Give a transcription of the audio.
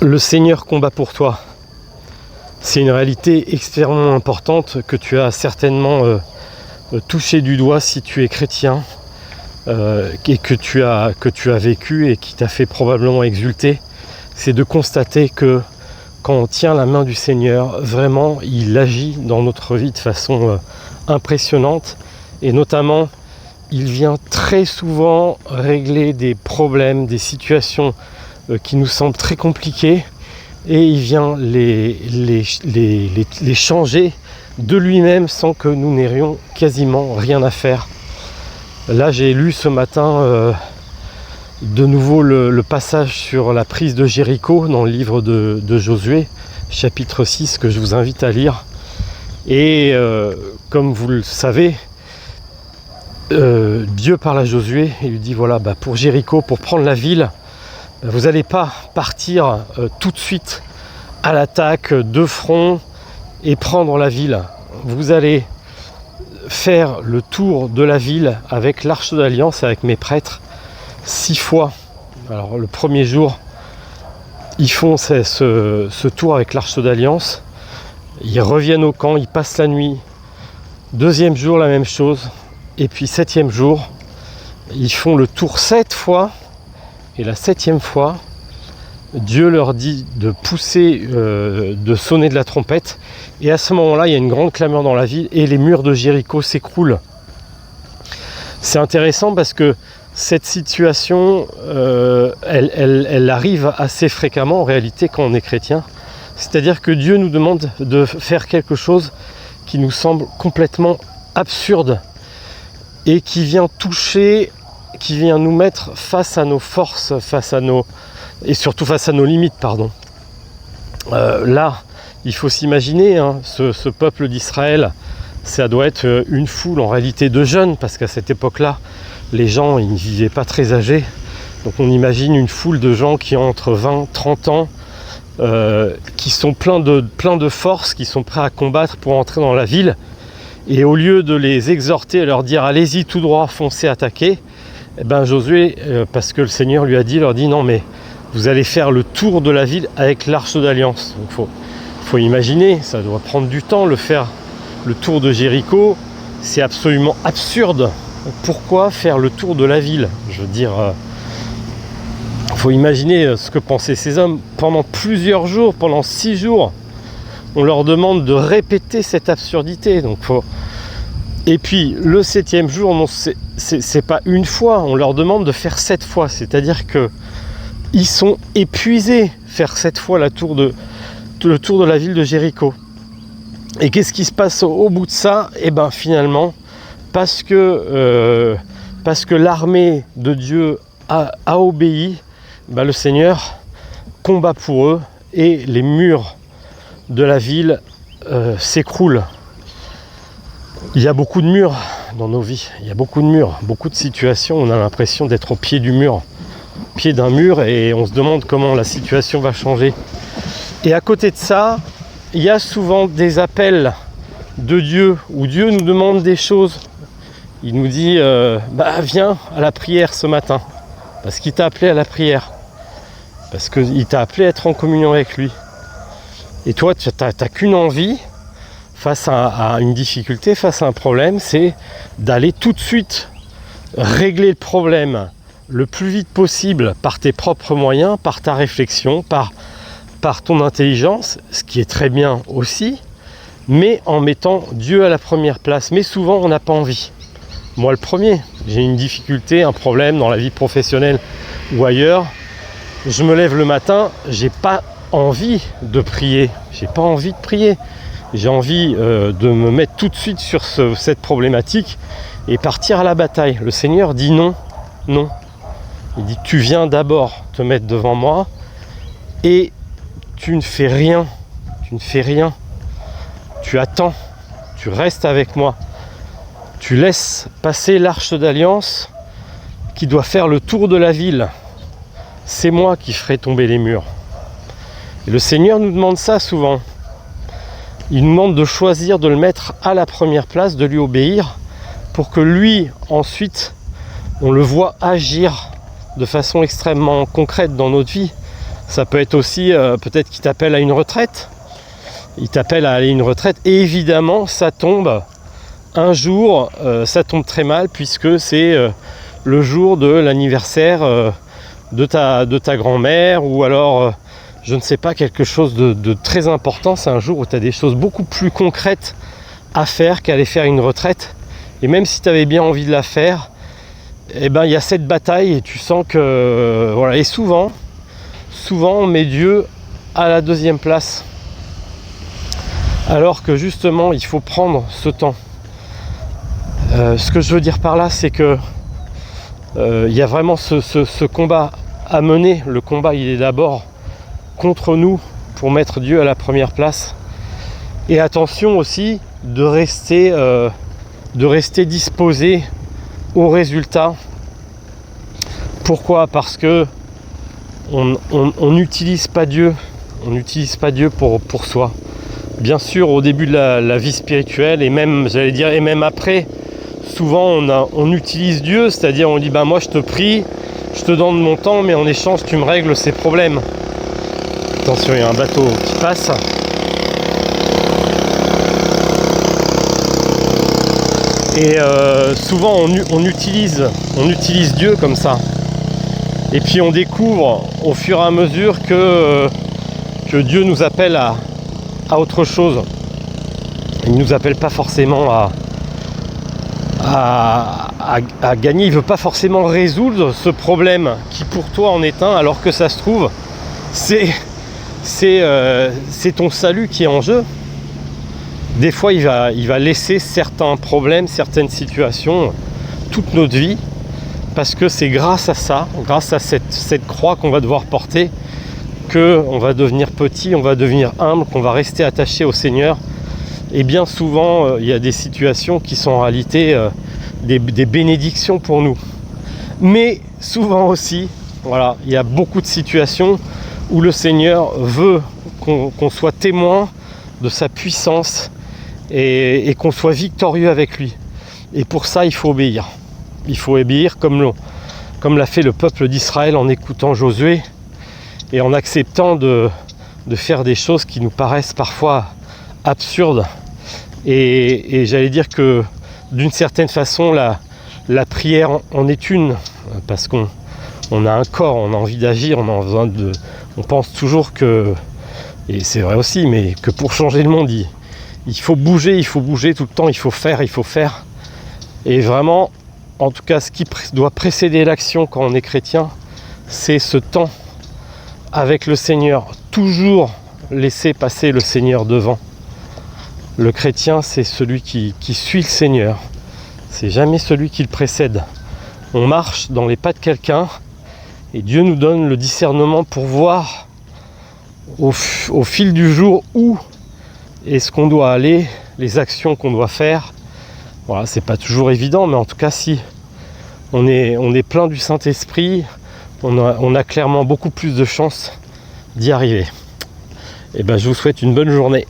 Le Seigneur combat pour toi. C'est une réalité extrêmement importante que tu as certainement touché du doigt si tu es chrétien et que tu as vécu et qui t'a fait probablement exulter. C'est de constater que quand on tient la main du Seigneur, vraiment, il agit dans notre vie de façon impressionnante. Et notamment, il vient très souvent régler des problèmes, des situations qui nous semblent très compliquées. Et il vient les changer de lui-même sans que nous n'ayons quasiment rien à faire. Là, j'ai lu ce matin de nouveau le passage sur la prise de Jéricho dans le livre de Josué, chapitre 6, que je vous invite à lire. Et comme vous le savez, Dieu parle à Josué et lui dit voilà, pour Jéricho, pour prendre la ville, vous n'allez pas partir tout de suite à l'attaque de front et prendre la ville. Vous allez faire le tour de la ville avec l'arche d'alliance, avec mes prêtres, 6 fois. Alors le premier jour, ils font ce tour avec l'arche d'alliance. Ils reviennent au camp, ils passent la nuit. Deuxième jour, la même chose. Et puis 7e jour, ils font le tour 7 fois. Et la 7e fois, Dieu leur dit de pousser, de sonner de la trompette. Et à ce moment-là, il y a une grande clameur dans la ville et les murs de Jéricho s'écroulent. C'est intéressant parce que cette situation, elle arrive assez fréquemment en réalité quand on est chrétien. C'est-à-dire que Dieu nous demande de faire quelque chose qui nous semble complètement absurde et qui vient toucher, qui vient nous mettre face à nos forces, et surtout face à nos limites, pardon. Là, il faut s'imaginer, ce peuple d'Israël, ça doit être une foule en réalité de jeunes, parce qu'à cette époque-là, les gens ils ne vivaient pas très âgés. Donc on imagine une foule de gens qui ont entre 20 et 30 ans, qui sont pleins de force, qui sont prêts à combattre pour entrer dans la ville. Et au lieu de les exhorter, à leur dire allez-y tout droit, foncez, attaquez, Josué, parce que le Seigneur lui a dit, leur dit non mais vous allez faire le tour de la ville avec l'arche d'alliance. Donc faut imaginer, ça doit prendre du temps le tour de Jéricho, c'est absolument absurde. Pourquoi faire le tour de la ville? Je veux dire, faut imaginer ce que pensaient ces hommes pendant plusieurs jours, pendant 6 jours. On leur demande de répéter cette absurdité. Et puis le 7e jour, non, c'est pas une fois, on leur demande de faire 7 fois. C'est-à-dire que ils sont épuisés faire 7 fois le tour de la ville de Jéricho. Et qu'est-ce qui se passe au bout de ça? Finalement, parce que l'armée de Dieu a obéi, le Seigneur combat pour eux et les murs de la ville s'écroulent. Il y a beaucoup de murs dans nos vies, il y a beaucoup de murs, beaucoup de situations, on a l'impression d'être au pied d'un mur et on se demande comment la situation va changer. Et à côté de ça, il y a souvent des appels de Dieu, où Dieu nous demande des choses. Il nous dit, viens à la prière ce matin, parce qu'il t'a appelé à la prière, parce qu'il t'a appelé à être en communion avec lui. Et toi, tu n'as qu'une envie, face à une difficulté, face à un problème, c'est d'aller tout de suite régler le problème le plus vite possible par tes propres moyens, par ta réflexion, par ton intelligence, ce qui est très bien aussi, mais en mettant Dieu à la première place. Mais souvent, on n'a pas envie. Moi, le premier, j'ai une difficulté, un problème dans la vie professionnelle ou ailleurs. Je me lève le matin, j'ai pas envie de prier. J'ai pas envie de prier. J'ai envie de me mettre tout de suite sur cette problématique et partir à la bataille. Le Seigneur dit non, non. Il dit tu viens d'abord te mettre devant moi et tu ne fais rien. Tu ne fais rien. Tu attends. Tu restes avec moi. Tu laisses passer l'arche d'alliance qui doit faire le tour de la ville. C'est moi qui ferai tomber les murs. Et le Seigneur nous demande ça souvent. Il nous demande de choisir de le mettre à la première place, de lui obéir, pour que lui, ensuite, on le voit agir de façon extrêmement concrète dans notre vie. Ça peut être aussi peut-être qu'il t'appelle à une retraite. Il t'appelle à aller à une retraite. Et évidemment, ça tombe un jour, ça tombe très mal puisque c'est le jour de l'anniversaire de ta grand-mère, ou alors je ne sais pas, quelque chose de très important. C'est un jour où tu as des choses beaucoup plus concrètes à faire qu'aller faire une retraite. Et même si tu avais bien envie de la faire, eh ben, il y a cette bataille et tu sens que voilà. Et souvent on met Dieu à la deuxième place, alors que justement il faut prendre ce temps. Ce que je veux dire par là, c'est que il y a vraiment ce combat à mener. Le combat, il est d'abord contre nous pour mettre Dieu à la première place. Et attention aussi de rester disposé au résultat. Pourquoi ? Parce que on n'utilise pas Dieu, pour soi. Bien sûr, au début de la vie spirituelle, et même, j'allais dire, et même après, souvent on utilise Dieu, c'est-à-dire on dit moi je te prie, je te donne mon temps, mais en échange tu me règles ces problèmes. Attention, il y a un bateau qui passe. Et souvent on utilise Dieu comme ça. Et puis on découvre au fur et à mesure que Dieu nous appelle à autre chose. Il ne nous appelle pas forcément à gagner. Il ne veut pas forcément résoudre ce problème qui pour toi en est un, alors que ça se trouve c'est ton salut qui est en jeu. Des fois il va laisser certains problèmes, certaines situations, toute notre vie, parce que c'est grâce à ça, grâce à cette croix qu'on va devoir porter, qu'on va devenir petit, on va devenir humble, qu'on va rester attaché au Seigneur. Et bien souvent il y a des situations qui sont en réalité des bénédictions pour nous. Mais souvent aussi, voilà, il y a beaucoup de situations où le Seigneur veut qu'on soit témoin de sa puissance et qu'on soit victorieux avec lui. Et pour ça, il faut obéir. Il faut obéir comme l'a fait le peuple d'Israël en écoutant Josué et en acceptant de faire des choses qui nous paraissent parfois absurdes. Et j'allais dire que d'une certaine façon, la prière en est une, parce qu'on a un corps, on a envie d'agir, on pense toujours que, et c'est vrai aussi, mais que pour changer le monde, il faut bouger tout le temps, il faut faire. Et vraiment, en tout cas, ce qui doit précéder l'action quand on est chrétien, c'est ce temps avec le Seigneur. Toujours laisser passer le Seigneur devant. Le chrétien, c'est celui qui suit le Seigneur. C'est jamais celui qui le précède. On marche dans les pas de quelqu'un et Dieu nous donne le discernement pour voir au fil du jour où est-ce qu'on doit aller, les actions qu'on doit faire. Voilà, c'est pas toujours évident, mais en tout cas, si on est plein du Saint-Esprit, on a clairement beaucoup plus de chances d'y arriver. Et je vous souhaite une bonne journée.